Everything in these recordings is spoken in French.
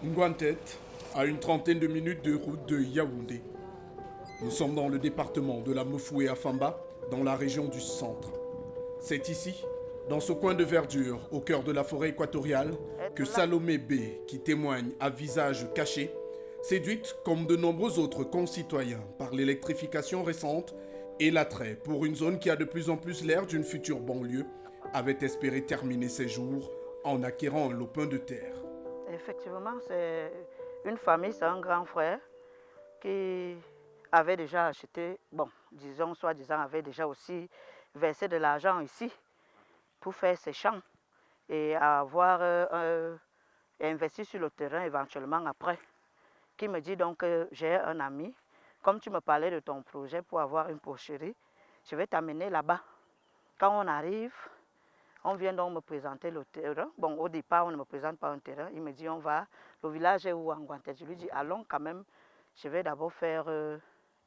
Ngwantet, à une trentaine de minutes de route de Yaoundé. Nous sommes dans le département de la Mefoué à Famba, dans la région du centre. C'est ici, dans ce coin de verdure, au cœur de la forêt équatoriale, que Salomé B, qui témoigne à visage caché, séduite comme de nombreux autres concitoyens par l'électrification récente et l'attrait pour une zone qui a de plus en plus l'air d'une future banlieue, avait espéré terminer ses jours en acquérant un lopin de terre. Effectivement, c'est une famille, c'est un grand frère qui avait déjà acheté, bon, disons, soi-disant, avait déjà aussi versé de l'argent ici pour faire ses champs et avoir investi sur le terrain éventuellement après. Qui me dit donc que j'ai un ami, comme tu me parlais de ton projet pour avoir une porcherie, je vais t'amener là-bas. Quand on arrive, on vient donc me présenter le terrain. Bon, au départ, on ne me présente pas un terrain. Il me dit, on va, le village est où en Guantet? Je lui dis, allons quand même. Je vais d'abord faire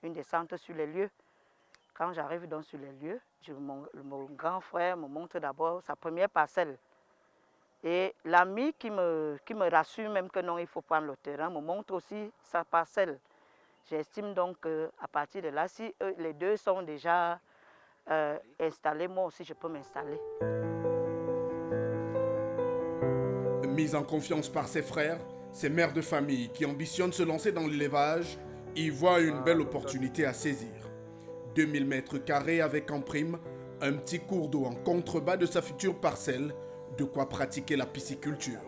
une descente sur les lieux. Quand j'arrive donc sur les lieux, mon grand frère me montre d'abord sa première parcelle. Et l'ami qui me rassure même que non, il faut prendre le terrain, me montre aussi sa parcelle. J'estime donc qu'à partir de là, si les deux sont déjà installés, moi aussi je peux m'installer. Mise en confiance par ses frères, ses mères de famille qui ambitionnent se lancer dans l'élevage, y voient une belle opportunité à saisir. 2000 mètres carrés avec en prime un petit cours d'eau en contrebas de sa future parcelle, de quoi pratiquer la pisciculture.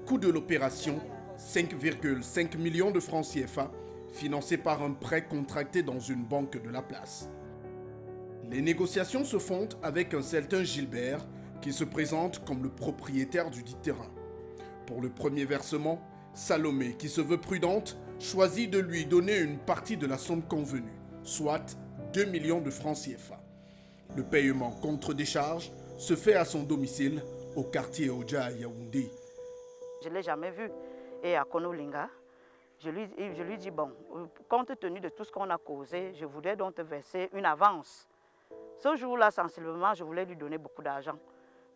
Coût de l'opération, 5,5 millions de francs CFA, financé par un prêt contracté dans une banque de la place. Les négociations se font avec un certain Gilbert qui se présente comme le propriétaire du dit terrain. Pour le premier versement, Salomé, qui se veut prudente, choisit de lui donner une partie de la somme convenue, soit 2 millions de francs CFA. Le paiement contre décharge se fait à son domicile au quartier Oja à Yaoundé. Je ne l'ai jamais vu. Et à Konolinga, je lui dis, bon, compte tenu de tout ce qu'on a causé, je voudrais donc te verser une avance. Ce jour-là, sensiblement, je voulais lui donner beaucoup d'argent.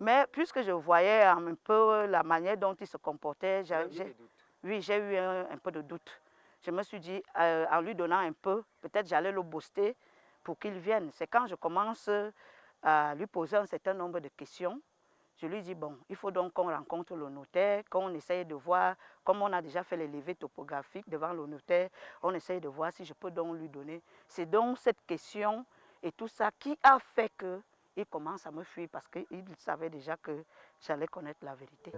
Mais puisque je voyais un peu la manière dont il se comportait, j'ai eu un peu de doute. Je me suis dit, en lui donnant un peu, peut-être j'allais le booster pour qu'il vienne. C'est quand je commence à lui poser un certain nombre de questions, je lui dis, bon, il faut donc qu'on rencontre le notaire, qu'on essaye de voir, comme on a déjà fait les levées topographiques devant le notaire, on essaye de voir si je peux donc lui donner. C'est donc cette question et tout ça qui a fait qu'il commence à me fuir parce qu'il savait déjà que j'allais connaître la vérité.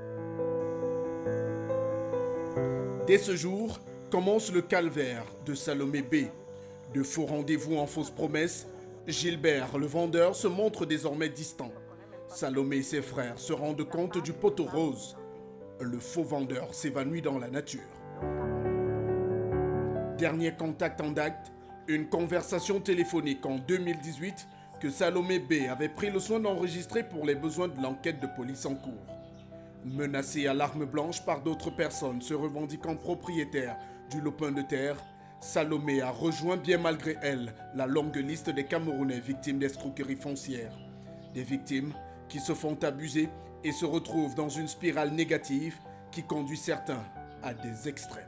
Dès ce jour, commence le calvaire de Salomé B. De faux rendez-vous en fausses promesses, Gilbert, le vendeur, se montre désormais distant. Salomé et ses frères se rendent compte du poteau rose. Le faux vendeur s'évanouit dans la nature. Dernier contact en date, une conversation téléphonique en 2018 que Salomé B avait pris le soin d'enregistrer pour les besoins de l'enquête de police en cours. Menacé à l'arme blanche par d'autres personnes se revendiquant propriétaires du lopin de terre, Salomé a rejoint bien malgré elle la longue liste des Camerounais victimes d'escroqueries foncières. Des victimes qui se font abuser et se retrouvent dans une spirale négative qui conduit certains à des extrêmes.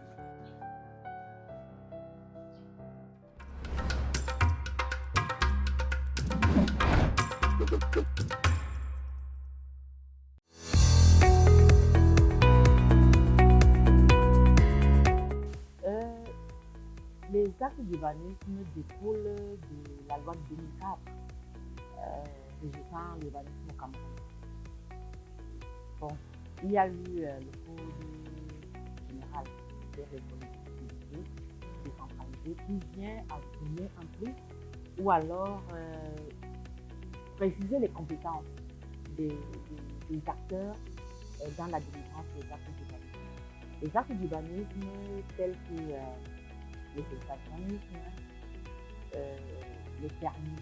Les actes d'urbanisme découlent de la loi de 2004 régissant l'urbanisme au Cameroun. Bon, il y a eu le Code général des responsabilités décentralisées qui vient affirmer un plus ou alors préciser les compétences des acteurs dans la délivrance des actes d'urbanisme. Les actes d'urbanisme tels que les urbanismes, le permis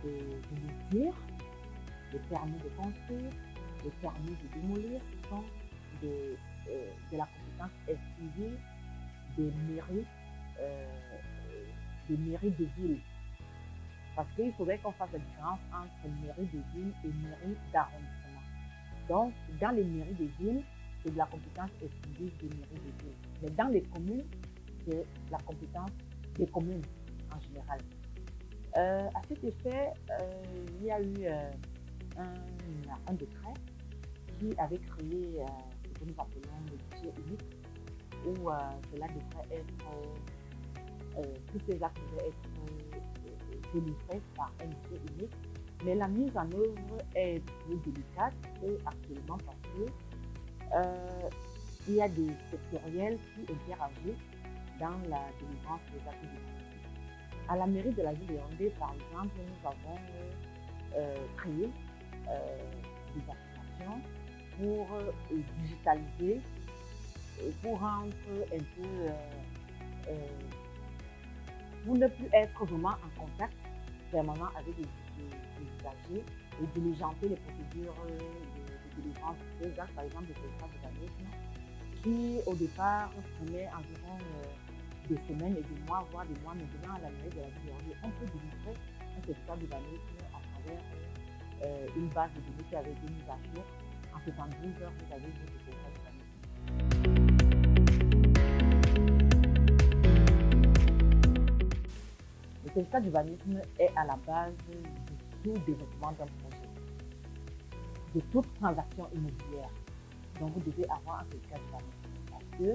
de bâtir, le permis de construire, le permis de démolir, ce sont de la compétence exclusive des mairies de ville. Parce qu'il faudrait qu'on fasse la différence entre mairie de ville et mairie d'arrondissement. Donc, dans les mairies de ville, c'est de la compétence exclusive des mairies de ville. Mais dans les communes, c'est la compétence des communes en général. À cet effet, il y a eu un décret qui avait créé ce que nous appelons le guichet unique, où cela devrait être, tous ces actes devaient être délivrés par un guichet unique. Mais la mise en œuvre est plus délicate actuellement parce que il y a des sectoriels qui interagissent dans la délivrance des actes de à la mairie de la ville de Yaoundé, par exemple, nous avons créé des applications pour digitaliser, pour rendre un peu, pour ne plus être vraiment en contact permanent avec les usagers et diligenter les procédures de délivrance de ces actes, par exemple le certificat d'urbanisme, qui au départ prenait environ des semaines et des mois, voire des mois. Maintenant, à la mairie de la ville de Yaoundé, on peut délivrer un certificat d'urbanisme à travers une base de données qui avait été mise à jour. En 72 heures, vous avez votre certificat d'urbanisme. Le certificat d'urbanisme est à la base de tout développement d'un projet, de toute transaction immobilière. Donc, vous devez avoir un certificat d'urbanisme parce que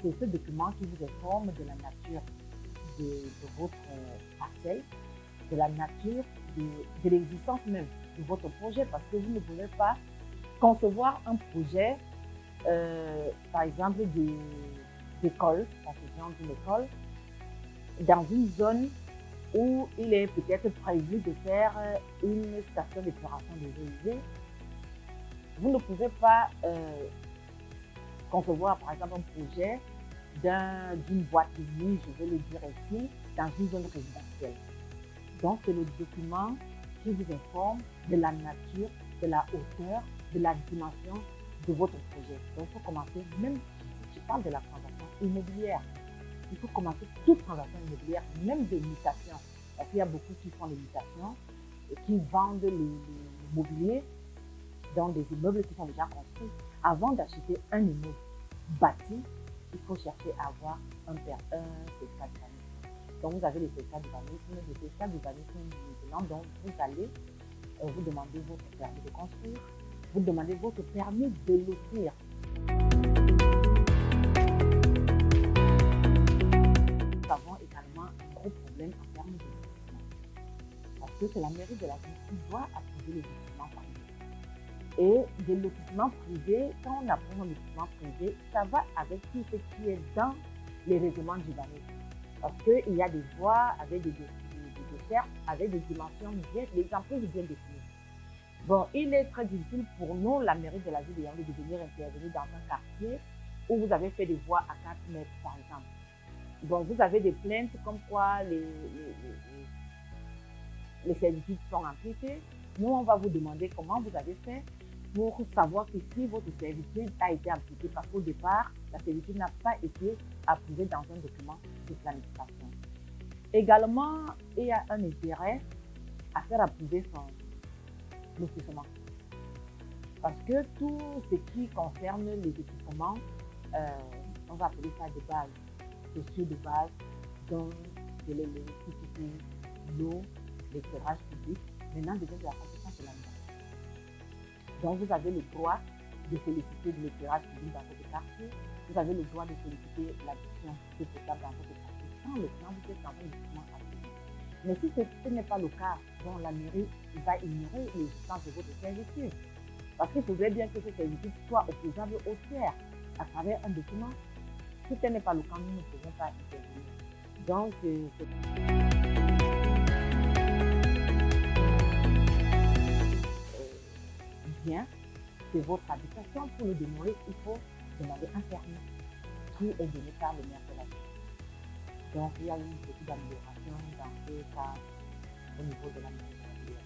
c'est ce document qui vous informe de la nature de votre parcelle, de la nature de l'existence même de votre projet, parce que vous ne pouvez pas concevoir un projet, par exemple, d'école, construction d'une école, dans une zone où il est peut-être prévu de faire une station d'épuration des eaux usées. Vous ne pouvez pas concevoir, par exemple, un projet d'une boîte de nuit, je vais le dire ici, dans une zone résidentielle. Donc, c'est le document qui vous informe de la nature, de la hauteur, de la dimension de votre projet. Donc, il faut commencer, même si je parle de la transaction immobilière, il faut commencer toute transaction immobilière, même de mutation. Parce qu'il y a beaucoup qui font des mutations et qui vendent l'immobilier dans des immeubles qui sont déjà construits. Avant d'acheter un immeuble bâti, il faut chercher à avoir un certificat d'urbanisme. Donc, vous avez les certificats d'urbanisme, les certificats d'urbanisme maintenant, donc vous allez vous demander votre permis de construire, vous demandez votre permis de lotir. Nous avons également un gros problème en termes de lotissement. Parce que c'est la mairie de la ville qui doit approuver les lotissements privés. Et des lotissements privés, quand on approuve un lotissement privé, ça va avec tout ce qui est dans les règlements d'urbanisme. Parce qu'il y a des voies avec des desserts, avec des dimensions bien, des emprises bien définies. Bon, il est très difficile pour nous, la mairie de la ville de Yaoundé, de venir intervenir dans un quartier où vous avez fait des voies à 4 mètres, par exemple. Bon, vous avez des plaintes comme quoi les servitudes sont amplifiées. Nous, on va vous demander comment vous avez fait pour savoir que si votre servitude a été appliquée, parce qu'au départ, la servitude n'a pas été approuvée dans un document de planification. Également, il y a un intérêt à faire approuver son lotissement. Parce que tout ce qui concerne les équipements, on va appeler ça de base, sociaux de base, donc de l'électricité, l'eau, l'éclairage public, maintenant devient de la compétence de la mairie. Donc, vous avez le droit de solliciter de l'éclairage public dans votre quartier. Vous avez le droit de solliciter l'addition d'eau potable dans votre quartier. Quand le plan vous êtes dans un lotissement approuvé. Mais si ce n'est pas le cas, bon, la mairie va ignorer l'existence de votre servitude. Parce qu'il faudrait bien que cette servitude soit opposable au tiers à travers un document. Si ce n'est pas le cas, nous ne pouvons pas intervenir. Donc, bien, c'est votre habitation. Pour le démolir, il faut demander un permis qui est donné par le maire de la ville. Donc, il y a eu beaucoup d'améliorations dans ce cas au niveau de la mairie de la ville.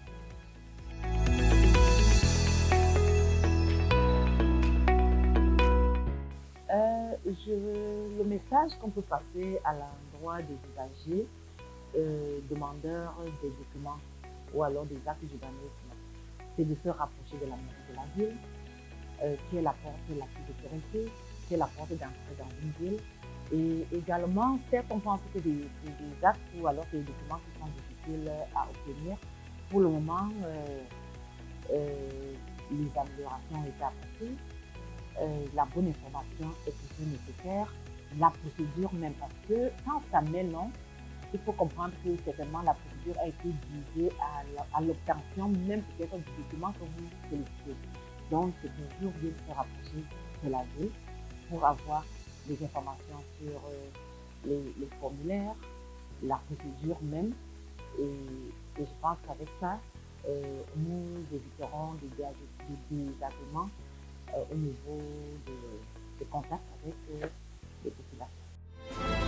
Le message qu'on peut passer à l'endroit des usagers, demandeurs des documents ou alors des actes d'urbanisme, c'est de se rapprocher de la mairie de la ville qui est la porte la plus sécurité, qui est la porte d'entrée dans une ville. Et également, certes, on pense que des actes ou alors des documents qui sont difficiles à obtenir. Pour le moment, les améliorations ont été apportées. La bonne information est toujours nécessaire. La procédure même, parce que quand ça met long, il faut comprendre que certainement la procédure a été divisée à l'obtention même peut-être du document que vous sollicitez. Donc, c'est toujours bien de se rapprocher de la ville pour avoir des informations sur les formulaires, la procédure même. Et je pense qu'avec ça, nous éviterons des désagréments au niveau des contacts avec les populations.